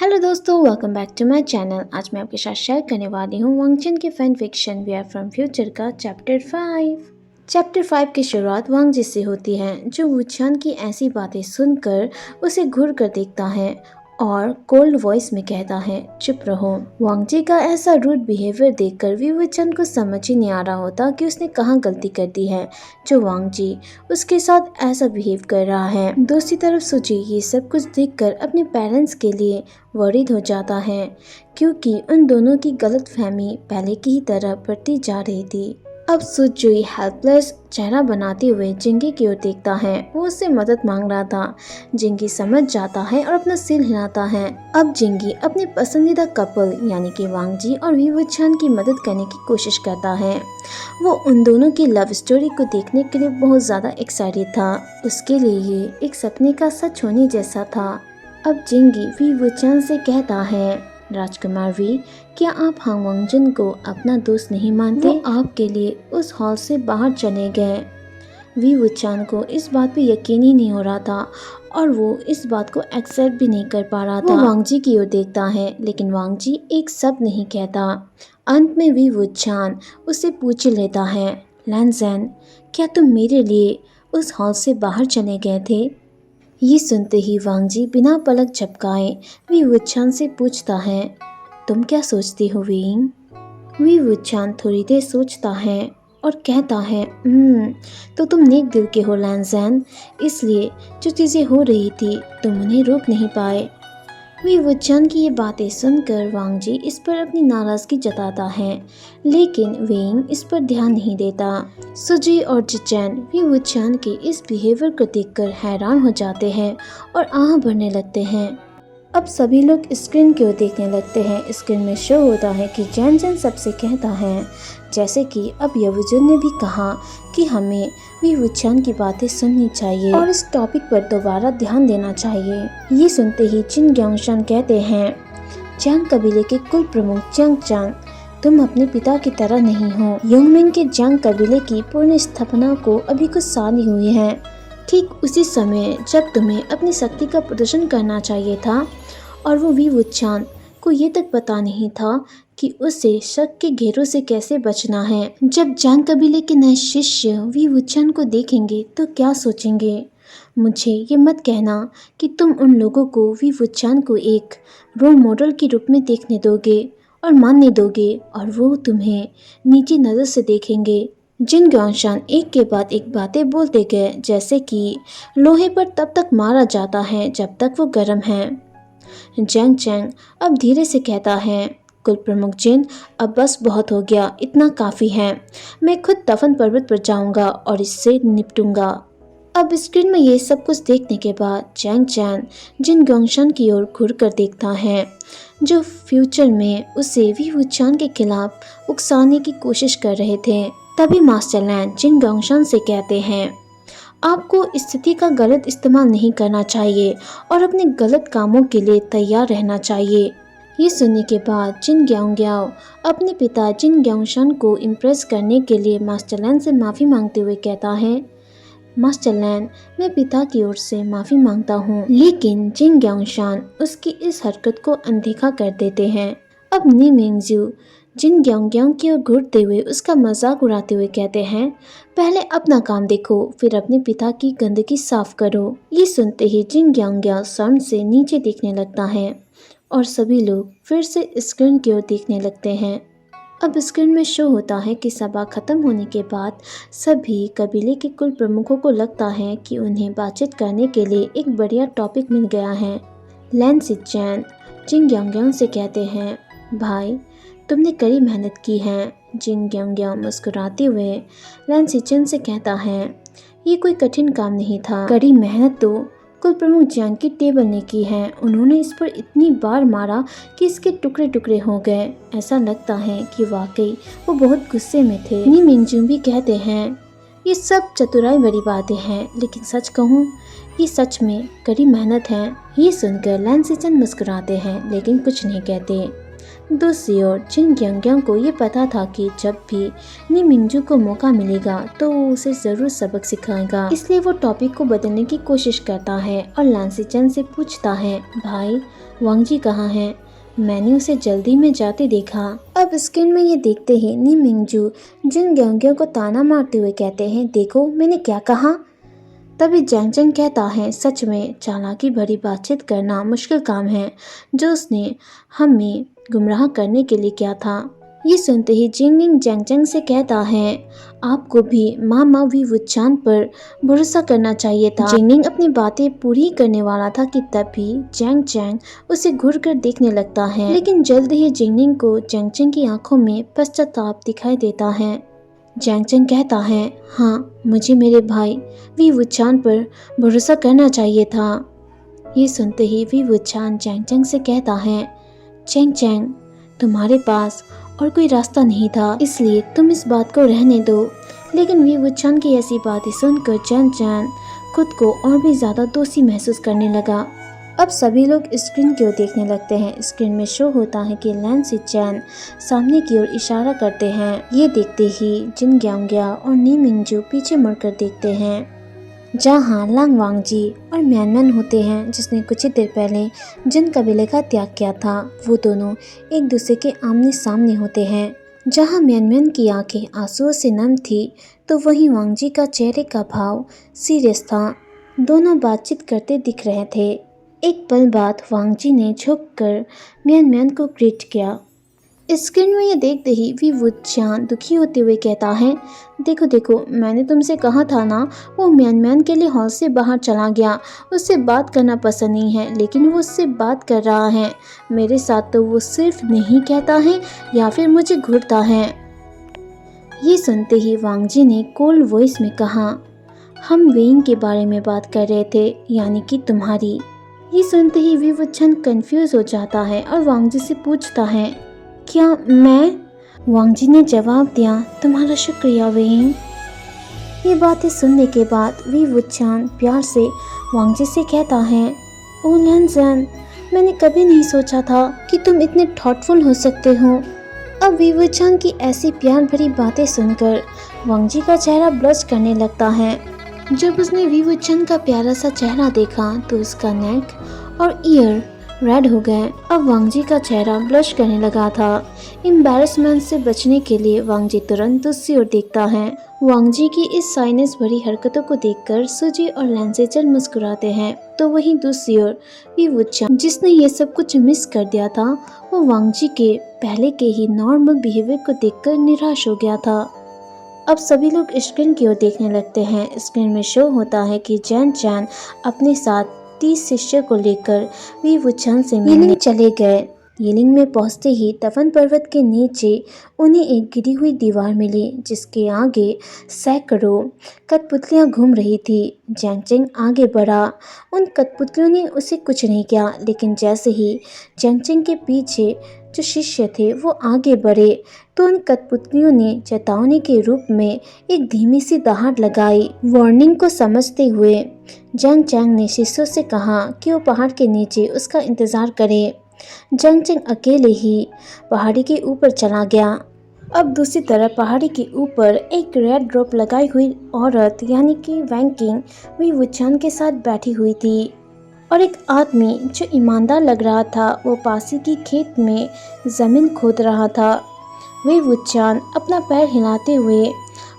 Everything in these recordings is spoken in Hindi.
हेलो दोस्तों, welcome back to my channel. आज मैं आपके साथ शेयर करने वाली हूँ वांगचन के fan fiction we are from future का चैप्टर 5। चैप्टर 5 की शुरुआत वांग जी से होती है, जो वुचान की ऐसी बातें सुनकर उसे घूर कर देखता है और कोल्ड वॉइस में कहता है, चुप रहो। वांग जी का ऐसा रूड बिहेवियर देखकर वी वुचान को समझ ही नहीं आ रहा होता कि उसने कहाँ गलती कर दी है जो वांग जी उसके साथ ऐसा बिहेव कर रहा है। दूसरी तरफ सुजी ये सब कुछ देखकर अपने पेरेंट्स के लिए वरीड हो जाता है, क्योंकि उन दोनों की गलतफहमी पहले की ही तरह बढ़ती जा रही थी। अब सुजुई हेल्पलेस चेहरा बनाते हुए जिंगी की ओर देखता है। वो उससे मदद मांग रहा था। जिंगी समझ जाता है और अपना सिर हिलाता है। अब जिंगी अपने पसंदीदा कपल यानी कि वांग जी और वी वुचान की मदद करने की कोशिश करता है। वो उन दोनों की लव स्टोरी को देखने के लिए बहुत ज़्यादा एक्साइटेड था। उसके लिए ये एक सपने का सच होने जैसा था। अब जिंगी वी वुचान से कहता है, राजकुमार वी, क्या आप हांग वांगजन को अपना दोस्त नहीं मानते? वो आपके लिए उस हॉल से बाहर चले गए। वी वुचान को इस बात पे यकीन ही नहीं हो रहा था और वो इस बात को एक्सेप्ट भी नहीं कर पा रहा था। वो वांग जी की ओर देखता है, लेकिन वांग जी एक शब्द नहीं कहता। अंत में वी वुचान उससे पूछ लेता है, लैनज़ेन, क्या तुम मेरे लिए उस हॉल से बाहर चले गए थे? ये सुनते ही वांग जी बिना पलक झपकाए वी वुचान से पूछता है, तुम क्या सोचती हो विंग? वी वुचान थोड़ी देर सोचता है और कहता है, तो तुम नेक दिल के हो लैनज़ेन, इसलिए जो चीज़ें हो रही थी तुम उन्हें रोक नहीं पाए। वी वुचान की ये बातें सुनकर वांग जी इस पर अपनी नाराज़गी जताता है, लेकिन विंग इस पर ध्यान नहीं देता। सुजी और जिचैन वी वुचान के इस बिहेवियर को देखकर हैरान हो जाते हैं और आह भरने लगते हैं। अब सभी लोग स्क्रीन की ओर देखने लगते हैं। स्क्रीन में शो होता है कि जैन जैन सबसे कहता है, जैसे कि अब यवजुन ने भी कहा कि हमें वी वुचान की बातें सुननी चाहिए और इस टॉपिक पर दोबारा ध्यान देना चाहिए। ये सुनते ही जिन ग्योंगशन कहते हैं, जैंग कबीले के कुल प्रमुख जंग चांग, तुम अपने पिता की तरह नहीं हो। योंगमिंग के जंग कबीले की पूर्ण स्थापना को अभी कुछ साल ही हुए हैं। ठीक उसी समय जब तुम्हें अपनी शक्ति का प्रदर्शन करना चाहिए था और वो वी वुचान को ये तक पता नहीं था कि उसे शक के घेरों से कैसे बचना है। जब जांग कबीले के नए शिष्य वी वुचान को देखेंगे तो क्या सोचेंगे? मुझे ये मत कहना कि तुम उन लोगों को वी वुचान को एक रोल मॉडल के रूप में देखने दोगे और मानने दोगे और वो तुम्हें नीची नज़र से देखेंगे। जिन ग्योंगशन एक के बाद एक बातें बोलते गए, जैसे कि लोहे पर तब तक मारा जाता है जब तक वो गर्म है। जैंग चैंग अब धीरे से कहता है, कुल प्रमुख जिन, अब बस बहुत हो गया, इतना काफ़ी है। मैं खुद दफन पर्वत पर जाऊंगा और इससे निपटूंगा। अब स्क्रीन में ये सब कुछ देखने के बाद जैंग चैन जिन ग्योंगशन की ओर घूर कर देखता है, जो फ्यूचर में उसे वी वुचान के खिलाफ उकसाने की कोशिश कर रहे थे। तभी मास्टर लैन जिन ग्योंगशन से कहते हैं, आपको स्थिति का गलत इस्तेमाल नहीं करना चाहिए और अपने गलत कामों के लिए तैयार रहना चाहिए। ये सुनने के बाद जिन ग्यांग्याओ अपने पिता जिन ग्योंगशन को इम्प्रेस करने के लिए मास्टर लैन से माफ़ी मांगते हुए कहता है, मास्टर लैन, मैं पिता की ओर से माफ़ी मांगता हूँ। लेकिन जिन ग्योंगशन उसकी इस हरकत को अनदेखा कर देते हैं। अब नी मिंगजू जिन ग्यांग्यांग की ओर घूरते हुए उसका मजाक उड़ाते हुए कहते हैं, पहले अपना काम देखो, फिर अपने पिता की गंदगी साफ करो। ये सुनते ही जिन ग्यांग्यांग शर्म से नीचे देखने लगता है और सभी लोग फिर से स्क्रीन की ओर देखने लगते हैं। अब स्क्रीन में शो होता है कि सभा खत्म होने के बाद सभी कबीले के कुल प्रमुखों को लगता है कि उन्हें बातचीत करने के लिए एक बढ़िया टॉपिक मिल गया है। लैन सिचैन जिन ग्यांग्यांग से कहते हैं, भाई, तुमने कड़ी मेहनत की है। जिन ग्यांग्यांग मुस्कुराते हुए लैन सिचैन से कहता है, ये कोई कठिन काम नहीं था। कड़ी मेहनत तो कुल प्रमुख जियांग की टेबल ने की है। उन्होंने इस पर इतनी बार मारा कि इसके टुकड़े टुकड़े हो गए। ऐसा लगता है कि वाकई वो बहुत गुस्से में थे। नी मिंगजू भी कहते हैं, ये सब चतुराई भरी बातें हैं, लेकिन सच कहूँ ये सच में कड़ी मेहनत है। ये सुनकर लैन सिचैन मुस्कुराते हैं लेकिन कुछ नहीं कहते। दूसरी ओर जिन ग्यांग्यांग को ये पता था कि जब भी नी मिंगजू को मौका मिलेगा तो वो उसे जरूर सबक सिखाएगा, इसलिए वो टॉपिक को बदलने की कोशिश करता है और लैन सिचैन से पूछता है, भाई, वांग जी कहाँ हैं? मैंने उसे जल्दी में जाते देखा। अब स्क्रीन में ये देखते ही नी मिंगजू जिन ग्योंग्यों को ताना मारते हुए कहते हैं, देखो मैंने क्या कहा। तभी जैंग जैंग कहता है, सच में चालाकी भरी बातचीत करना मुश्किल काम है जो उसने हमें गुमराह करने के लिए किया था। ये सुनते ही जिंगलिंग जैंग जैंग से कहता है, आपको भी मामा वी वुचान पर भरोसा करना चाहिए था। जिंगलिंग अपनी बातें पूरी करने वाला था कि तभी जैंग जैंग उसे घूर कर देखने लगता है, लेकिन जल्द ही जिंगलिंग को जैंग जैंग की आंखों में पश्चाताप दिखाई देता है। जैंग जैंग कहता है, हाँ मुझे मेरे भाई वी वुचान पर भरोसा करना चाहिए था। ये सुनते ही वी वुचान जैंग जैंग से कहता है, जैंग जैंग तुम्हारे पास और कोई रास्ता नहीं था, इसलिए तुम इस बात को रहने दो। लेकिन वी वुचान की ऐसी बातें सुनकर जैंग जैंग खुद को और भी ज्यादा दोषी महसूस करने लगा। अब सभी लोग स्क्रीन की ओर देखने लगते हैं। स्क्रीन में शो होता है कि लैन सी चैन सामने की ओर इशारा करते हैं। ये देखते ही जिन ग्यांग्या और नी मिंगजू पीछे मुड़कर देखते हैं, जहाँ लांग वांग जी और म्यान म्यान होते हैं, जिसने कुछ ही देर पहले जिन कबीले का त्याग किया था। वो दोनों एक दूसरे के आमने सामने होते हैं। जहाँ म्यान म्यान की आंखें आंसुओं से नम थी, तो वहीं वांग जी का चेहरे का भाव सीरियस था। दोनों बातचीत करते दिख रहे थे। एक पल बाद वांग जी ने झुककर म्यान म्यान को ग्रीट किया। स्क्रीन में ये देखते ही वी वुचान दुखी होते हुए कहता है, देखो देखो मैंने तुमसे कहा था ना, वो म्यान म्यान के लिए हॉल से बाहर चला गया। उससे बात करना पसंद नहीं है, लेकिन वो उससे बात कर रहा है। मेरे साथ तो वो सिर्फ नहीं कहता है या फिर मुझे घूरता है। ये सुनते ही वांग जी ने कोल्ड वॉइस में कहा, हम वेइंग के बारे में बात कर रहे थे, यानी कि तुम्हारी। ये सुनते ही वी वुचान कंफ्यूज हो जाता है और वांग जी से पूछता है, क्या मैं? वांग जी ने जवाब दिया, तुम्हारा शुक्रिया वेइंग। ये बातें सुनने के बाद वी वुचान प्यार से वांग जी से कहता है, ओ लैनजन, मैंने कभी नहीं सोचा था कि तुम इतने थॉटफुल हो सकते हो। अब वी वुचान की ऐसी प्यार भरी बातें सुनकर वांग जी का चेहरा ब्लश करने लगता है। जब उसने वी वुचान का प्यारा सा चेहरा देखा तो उसका नेक और ईयर रेड हो गए। अब वांग जी का चेहरा ब्लश करने लगा था। एम्बैरेसमेंट से बचने के लिए वांग जी तुरंत दूसरी ओर देखता है। वांग जी की इस साइनेस भरी हरकतों को देखकर सुजी और लैंसेचर मुस्कुराते हैं, तो वहीं दूसरी ओर वी वुचान, जिसने ये सब कुछ मिस कर दिया था, वो वांग जी के पहले के ही नॉर्मल बिहेवियर को देखकर निराश हो गया था। अब सभी लोग स्क्रीन की ओर देखने लगते हैं। स्क्रीन में शो होता है कि जैन चैन अपने साथ 30 शिष्य को लेकर वी वुचान से मिलने चले गए। यिलिंग में पहुंचते ही तवन पर्वत के नीचे उन्हें एक गिरी हुई दीवार मिली, जिसके आगे सैकड़ों कठपुतलियां घूम रही थी। जैंग जैंग आगे बढ़ा। उन कठपुतलियों ने उसे कुछ नहीं किया, लेकिन जैसे ही जैंग जैंग के पीछे जो शिष्य थे वो आगे बढ़े, तो उन कठपुतलियों ने चेतावनी के रूप में एक धीमी सी दहाड़ लगाई। वार्निंग को समझते हुए जैंग जैंग ने शिष्यों से कहा कि वो पहाड़ के नीचे उसका इंतजार करे। जैंग जैंग अकेले ही पहाड़ी के ऊपर चला गया। अब दूसरी तरफ पहाड़ी के ऊपर एक रेड रोप लगाई हुई औरत यानी कि वैंकिंग वी वुचान के साथ बैठी हुई थी, और एक आदमी जो ईमानदार लग रहा था वो पासी की खेत में जमीन खोद रहा था। वी वुचान अपना पैर हिलाते हुए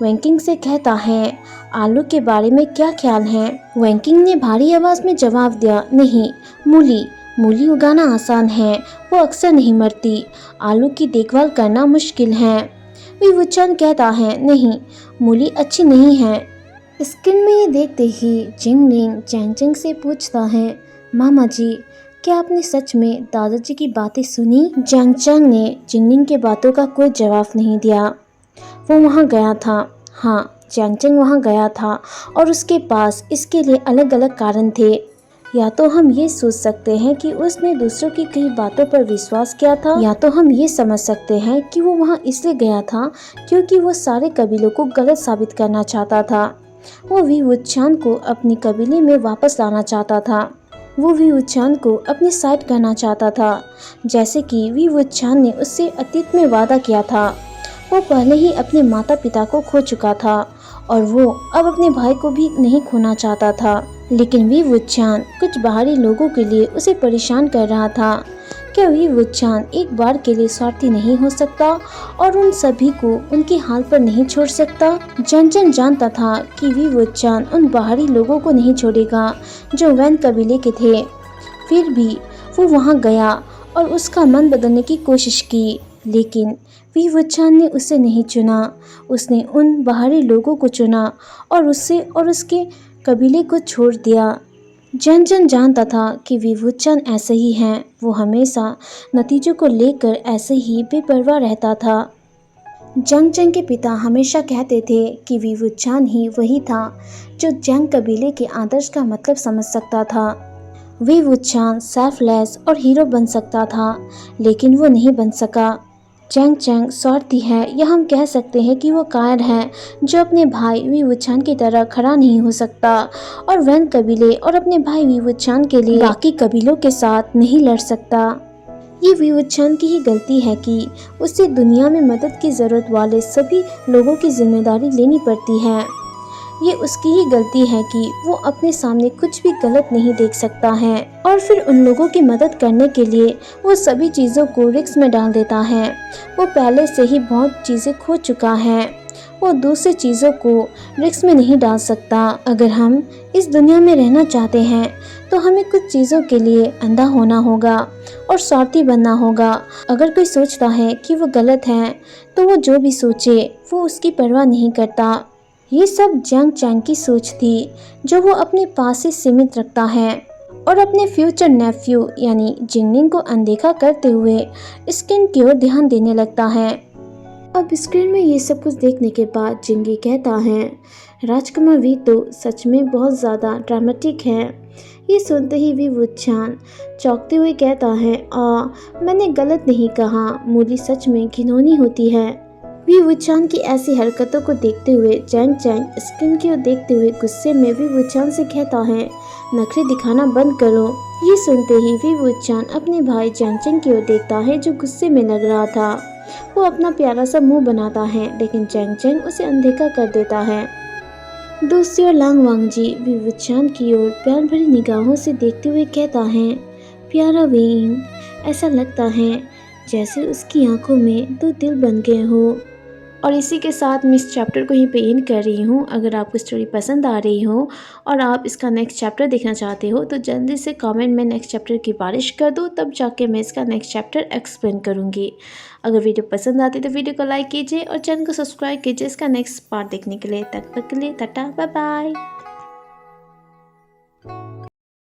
वैंकिंग से कहता है, आलू के बारे में क्या ख्याल है? वैंकिंग ने भारी आवाज में जवाब दिया, नहीं, मूली मूली उगाना आसान है, वो अक्सर नहीं मरती। आलू की देखभाल करना मुश्किल है। वी वुचान कहता है, नहीं, मूली अच्छी नहीं है। स्क्रीन में ये देखते ही जिंगलिंग जैंग जैंग से पूछता है, मामा जी, क्या आपने सच में दादाजी की बातें सुनी? जैंग जैंग ने जिंगलिंग के बातों का कोई जवाब नहीं दिया। वो वहाँ गया था। हाँ, जैंग जैंग वहाँ गया था और उसके पास इसके लिए अलग अलग कारण थे। या तो हम ये सोच सकते हैं कि उसने दूसरों की कई बातों पर विश्वास किया था, या तो हम ये समझ सकते हैं कि वो वहाँ इसलिए गया था क्योंकि वो सारे कबीलों को गलत साबित करना चाहता था। वो वी वुचान को अपने कबीले में वापस लाना चाहता था। वो वी वुचान को अपनी साइड करना चाहता था, जैसे कि वी वुचान ने उससे अतीत में वादा किया था। वो पहले ही अपने माता पिता को खो चुका था और वो अब अपने भाई को भी नहीं खोना चाहता था। लेकिन वी वुचान कुछ बाहरी लोगों के लिए उसे परेशान कर रहा था। क्या वी वुचान एक बार के लिए स्वार्थी नहीं हो सकता और उन सभी को उनके हाल पर नहीं छोड़ सकता? जन जन जानता था कि वी वुचान उन बाहरी लोगों को नहीं छोड़ेगा जो वैन कबीले के थे। फिर भी वो वहां गया और उसका मन बदलने की कोशिश की, लेकिन वी वुचान ने उसे नहीं चुना। उसने उन बाहरी लोगों को चुना और उसे और उसके कबीले को छोड़ दिया। जन जन जानता था कि वी वुचान ऐसे ही हैं। वो हमेशा नतीजों को लेकर ऐसे ही बेपरवाह रहता था। जंग जंग के पिता हमेशा कहते थे कि वी वुचान ही वही था जो जंग कबीले के आदर्श का मतलब समझ सकता था। वी वुचान सेल्फलेस और हीरो बन सकता था, लेकिन वो नहीं बन सका। चैंग चैंग स्वार्थी है, या हम कह सकते हैं कि वो कायर है जो अपने भाई वी वुचान की तरह खड़ा नहीं हो सकता और वैन कबीले और अपने भाई वी वुचान के लिए बाकी कबीलों के साथ नहीं लड़ सकता। ये वी वुचान की ही गलती है कि उसे दुनिया में मदद की ज़रूरत वाले सभी लोगों की जिम्मेदारी लेनी पड़ती है। ये उसकी ही गलती है कि वो अपने सामने कुछ भी गलत नहीं देख सकता है और फिर उन लोगों की मदद करने के लिए वो सभी चीज़ों को रिस्क में डाल देता है। वो पहले से ही बहुत चीज़ें खो चुका है, वो दूसरी चीज़ों को रिस्क में नहीं डाल सकता। अगर हम इस दुनिया में रहना चाहते हैं तो हमें कुछ चीज़ों के लिए अंधा होना होगा और स्वार्थी बनना होगा। अगर कोई सोचता है कि वो गलत है तो वो जो भी सोचे वो उसकी परवाह नहीं करता। ये सब जंग चैंग की सोच थी जो वो अपने पास ही सीमित रखता है और अपने फ्यूचर नेफ्यू यानी जिंगनिंग को अनदेखा करते हुए स्किन की ओर ध्यान देने लगता है। अब स्क्रीन में ये सब कुछ देखने के बाद जिंगी कहता है, राजकुमार वी तो सच में बहुत ज़्यादा ड्रामेटिक है। ये सुनते ही वी वुचान चौंकते हुए कहता है, मैंने गलत नहीं कहा, मूली सच में घिनौनी होती है। वी वुचान की ऐसी हरकतों को देखते हुए चैंग चैंग स्क्रीन की ओर देखते हुए गुस्से में वी वुचान से कहता है, नखरे दिखाना बंद करो। ये सुनते ही वी वुचान अपने भाई चैंग चैंग की ओर देखता है जो गुस्से में लग रहा था। वो अपना प्यारा सा मुंह बनाता है, लेकिन चैंग चैंग उसे अनदेखा कर देता है। दूसरी ओर लांग वांगजी वी वुचान की ओर प्यार भरी निगाहों से देखते हुए कहता है, प्यारा विंग, ऐसा लगता है जैसे उसकी आंखों में दो दिल बन गए हो। और इसी के साथ मैं इस चैप्टर को यहीं पे एंड कर रही हूँ। अगर आपको स्टोरी पसंद आ रही हो और आप इसका नेक्स्ट चैप्टर देखना चाहते हो तो जल्दी से कमेंट में नेक्स्ट चैप्टर की बारिश कर दो, तब जाके मैं इसका नेक्स्ट चैप्टर एक्सप्लेन करूँगी। अगर वीडियो पसंद आती तो वीडियो को लाइक कीजिए और चैनल को सब्सक्राइब कीजिए इसका नेक्स्ट पार्ट देखने के लिए। तब तक के लिए टाटा, बाय बाय।